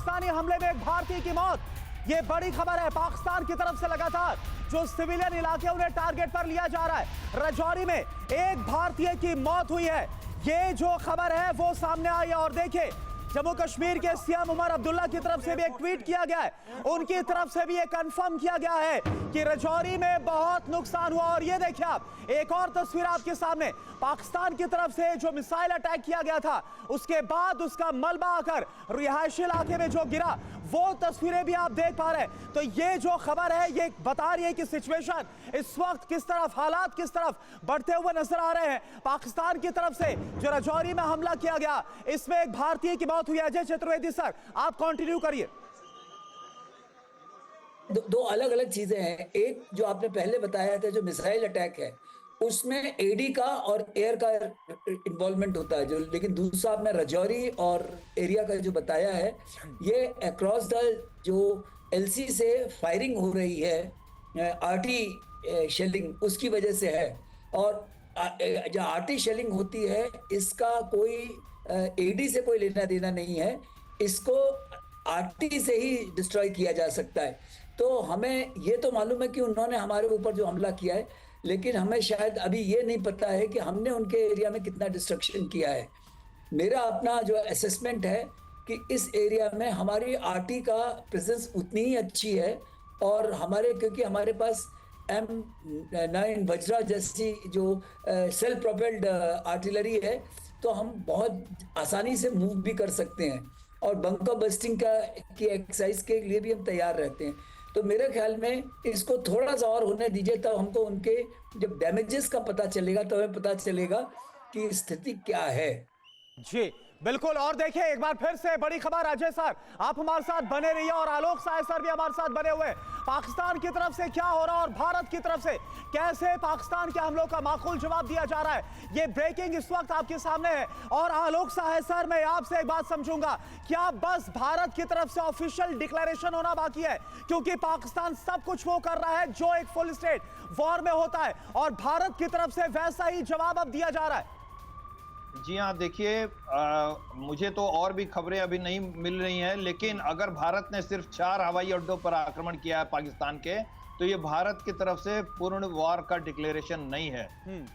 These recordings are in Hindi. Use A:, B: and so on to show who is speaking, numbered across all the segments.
A: पाकिस्तानी हमले में एक भारतीय की मौत। ये बड़ी खबर है। पाकिस्तान की तरफ से लगातार जो सिविलियन इलाके उन्हें टारगेट पर लिया जा रहा है। राजौरी में एक भारतीय की मौत हुई है। ये जो खबर है वो सामने आई है। और देखिए, जम्मू कश्मीर के सीएम उमर अब्दुल्ला की तरफ से भी एक ट्वीट किया गया है। उनकी तरफ से भी ये कंफर्म किया गया है कि राजौरी में बहुत नुकसान हुआ। और ये देखिए आप, एक और तस्वीर आपके सामने, पाकिस्तान की तरफ से जो मिसाइल अटैक किया गया था, उसके बाद उसका मलबा आकर रिहायशी इलाके में जो गिरा, वो तस्वीरें भी आप देख पा रहे हैं। तो ये जो खबर है ये बता रही है कि सिचुएशन इस वक्त किस तरफ, हालात किस तरफ बढ़ते हुए नजर आ रहे हैं। पाकिस्तान की तरफ से जो राजौरी में हमला किया गया, इसमें एक भारतीय की मौत हुई है। अजय चतुर्वेदी सर, आप कंटिन्यू करिए।
B: दो अलग अलग चीजें हैं। एक जो आपने पहले बताया था, जो मिसाइल अटैक है, उसमें एडी का और एयर का इन्वॉल्वमेंट होता है जो, लेकिन दूसरा आपने राजौरी और एरिया का जो बताया है, ये अक्रॉस द जो एलसी से फायरिंग हो रही है, आरटी शेलिंग, उसकी वजह से है। और जो आरटी शेलिंग होती है, इसका कोई एडी से कोई लेना देना नहीं है। इसको आरटी से ही डिस्ट्रॉय किया जा सकता है। तो हमें ये तो मालूम है कि उन्होंने हमारे ऊपर जो हमला किया है, लेकिन हमें शायद अभी ये नहीं पता है कि हमने उनके एरिया में कितना डिस्ट्रक्शन किया है। मेरा अपना जो असेसमेंट है कि इस एरिया में हमारी आरटी का प्रेजेंस उतनी ही अच्छी है, और हमारे, क्योंकि हमारे पास M9 वज्रा जैसी जो सेल्फ प्रोपेल्ड आर्टिलरी है, तो हम बहुत आसानी से मूव भी कर सकते हैं, और बंकर बस्टिंग की एक्सरसाइज के लिए भी हम तैयार रहते हैं। तो मेरे ख्याल में इसको थोड़ा सा और होने दीजिए, तब हमको उनके जब डैमेजेस का पता चलेगा, तो हमें पता चलेगा कि स्थिति क्या है।
A: जी बिल्कुल। और देखिए, एक बार फिर से बड़ी खबर। अजय सर, आप हमारे साथ बने रहिए, और आलोक साय सर भी हमारे साथ बने हुए। पाकिस्तान की तरफ से क्या हो रहा है और भारत की तरफ से कैसे पाकिस्तान के हमलों का माकूल जवाब दिया जा रहा है, ये ब्रेकिंग इस वक्त आपके सामने है। और आलोक साय सर, मैं आपसे एक बात समझूंगा, क्या बस भारत की तरफ से ऑफिशियल डिक्लेरेशन होना बाकी है? क्योंकि पाकिस्तान सब कुछ वो कर रहा है जो एक फुल स्टेट वॉर में होता है, और भारत की तरफ से वैसा ही जवाब अब दिया जा रहा है।
C: जी हाँ, देखिए, मुझे तो और भी खबरें अभी नहीं मिल रही हैं, लेकिन अगर भारत ने सिर्फ 4 हवाई अड्डों पर आक्रमण किया है पाकिस्तान के, तो ये भारत की तरफ से पूर्ण वार का डिक्लेरेशन नहीं है।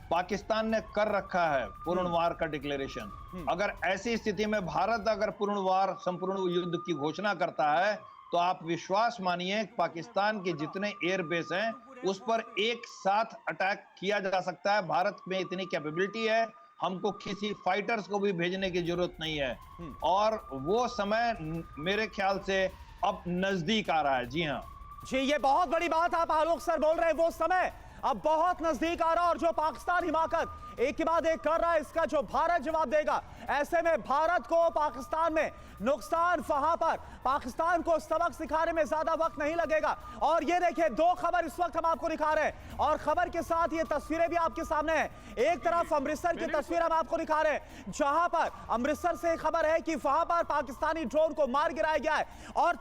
C: पाकिस्तान ने कर रखा है पूर्ण वार का डिक्लेरेशन। अगर ऐसी स्थिति में भारत अगर पूर्ण वार, संपूर्ण युद्ध की घोषणा करता है, तो आप विश्वास मानिए, पाकिस्तान के जितने एयर बेस हैं उस पर एक साथ अटैक किया जा सकता है। भारत में इतनी कैपेबिलिटी है, हमको किसी फाइटर्स को भी भेजने की जरूरत नहीं है। और वो समय मेरे ख्याल से अब नजदीक आ रहा है। जी हाँ
A: जी, ये बहुत बड़ी बात आप आलोक सर बोल रहे हैं। वो समय अब बहुत नजदीक आ रहा है, और जो पाकिस्तान हिमाकत एक के बाद एक कर रहा है, इसका जो भारत जवाब देगा। ऐसे में भारत को पाकिस्तान में नुकसान, वहां पर पाकिस्तान को सबक सिखाने में ज्यादा वक्त नहीं लगेगा। और ये देखिए, 2 खबर इस वक्त हम आपको दिखा रहे हैं, और खबर के साथ ये तस्वीरें भी आपके सामने हैं। एक तरफ अमृतसर की तस्वीर हम आपको दिखा रहे हैं, जहां पर अमृतसर से खबर है कि वहां पर पाकिस्तानी ड्रोन को मार गिराया गया है। और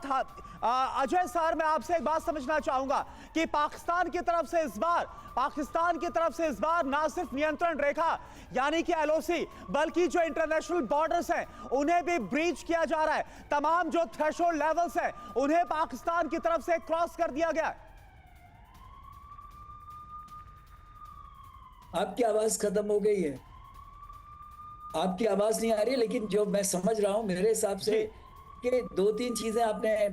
A: अजय सर, मैं आपसे एक बात समझना चाहूंगा कि पाकिस्तान की तरफ से इस बार ना सिर्फ नियंत्रण रेखा यानी कि एलओसी, बल्कि जो इंटरनेशनल बॉर्डर्स हैं उन्हें भी ब्रीच किया जा रहा है। तमाम जो थ्रेशोल्ड लेवल्स हैं उन्हें पाकिस्तान की तरफ से क्रॉस कर दिया गया है।
B: आपकी आवाज खत्म हो गई है, आपकी आवाज नहीं आ रही है, लेकिन जो मैं समझ रहा हूं, मेरे हिसाब से कि 2-3 चीजें आपने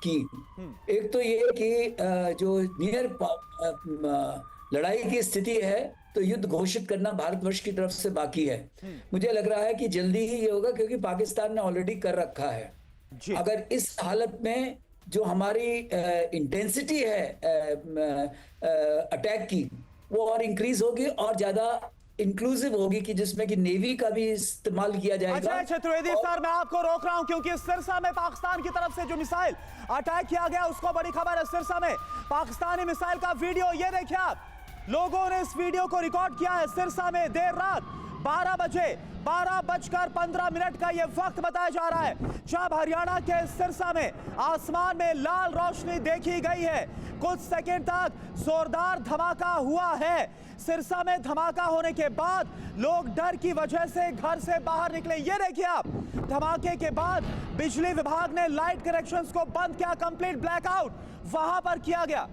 B: की। एक तो ये कि जो नियर लड़ाई की स्थिति है, तो युद्ध घोषित करना भारतवर्ष की तरफ से बाकी है। मुझे लग रहा है कि जल्दी ही ये होगा, क्योंकि पाकिस्तान ने ऑलरेडी कर रखा है। अगर इस हालत में जो हमारी इंटेंसिटी है अटैक की, वो और इंक्रीज होगी और ज्यादा इंक्लूसिव होगी, कि जिसमें कि नेवी का भी इस्तेमाल किया जाएगा।
A: अजय चतुर्वेदी सर, मैं आपको रोक रहा हूं, क्योंकि सिरसा में पाकिस्तान की तरफ से जो मिसाइल अटैक किया गया, उसको बड़ी खबर है। सिरसा में पाकिस्तानी मिसाइल का वीडियो, ये देखिए आप, लोगों ने इस वीडियो को रिकॉर्ड किया है। सिरसा में देर रात 12 बजे 12:15 का यह वक्त बताया जा रहा है जब हरियाणा के सिरसा में आसमान में लाल रोशनी देखी गई है। कुछ सेकंड तक जोरदार धमाका हुआ है। सिरसा में धमाका होने के बाद लोग डर की वजह से घर से बाहर निकले। ये देखिए आप, धमाके के बाद बिजली विभाग ने लाइट कनेक्शंस को बंद किया, कंप्लीट ब्लैकआउट वहां पर किया गया।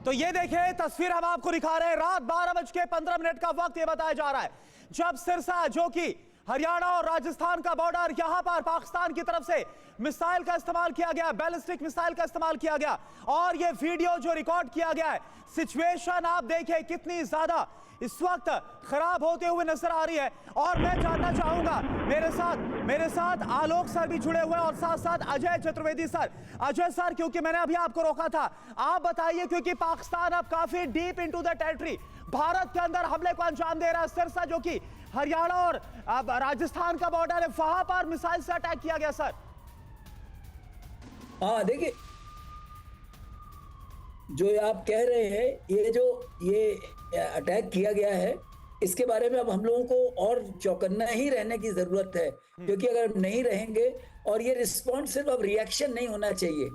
A: तो ये देखें तस्वीर हम आपको दिखा रहे हैं। रात 12:15 का वक्त ये बताया जा रहा है जब सिरसा, जो कि हरियाणा और राजस्थान का बॉर्डर, यहां पर पाकिस्तान की तरफ से मिसाइल का इस्तेमाल किया गया, बैलिस्टिक मिसाइल का इस्तेमाल किया गया। और ये वीडियो जो रिकॉर्ड किया गया है, सिचुएशन आप देखें कितनी ज्यादा इस वक्त खराब होते हुए नजर आ रही है। और मैं जानना चाहूंगा, मेरे साथ आलोक सर भी जुड़े हुए हैं और साथ साथ अजय चतुर्वेदी सर। अजय सर, क्योंकि मैंने अभी आपको रोका था, आप बताइए, क्योंकि पाकिस्तान अब काफी deep into the territory Bharat के अंदर हमले को अंजाम दे रहा है। सिरसा, जो कि हरियाणा और राजस्थान का बॉर्डर है, वहां पर मिसाइल से अटैक किया गया। सर
B: हाँ, देखिए, जो आप कह रहे हैं, ये अटैक किया गया है, इसके बारे में अब हम लोगों को और चौकन्ना ही रहने की जरूरत है। क्योंकि अगर हम नहीं रहेंगे, और ये रिस्पॉन्स सिर्फ अब रिएक्शन नहीं होना चाहिए,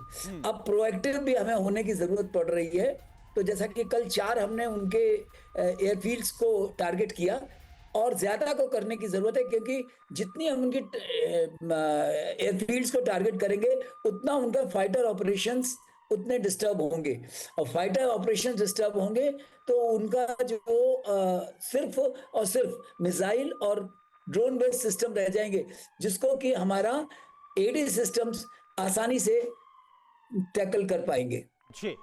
B: अब प्रोएक्टिव भी हमें होने की जरूरत पड़ रही है। तो जैसा कि कल 4 हमने उनके एयरफील्ड्स को टारगेट किया, और ज्यादा को करने की जरूरत है, क्योंकि जितनी हम उनकी एयरफील्ड्स को टारगेट करेंगे, उतना उनका फाइटर ऑपरेशंस उतने डिस्टर्ब होंगे। और फाइटर ऑपरेशन डिस्टर्ब होंगे तो उनका जो सिर्फ और सिर्फ मिसाइल और ड्रोन बेस्ड सिस्टम रह जाएंगे, जिसको कि हमारा एडी सिस्टम्स आसानी से टैकल कर पाएंगे।
A: जी।